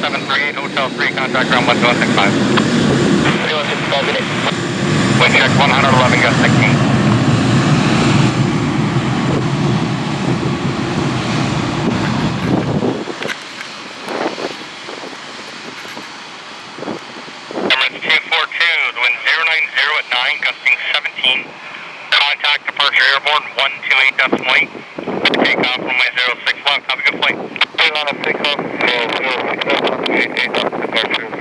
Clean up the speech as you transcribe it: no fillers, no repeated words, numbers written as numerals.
738 Hotel 3, contact ground 1265. 3165, good day. Wind check 111, gust 16. Emirates 242, the wind 090 at 9, gusting 17. Contact departure airborne 128.8. Takeoff runway 06 left. Have a good flight. 6 off, 06 left, 88 departure.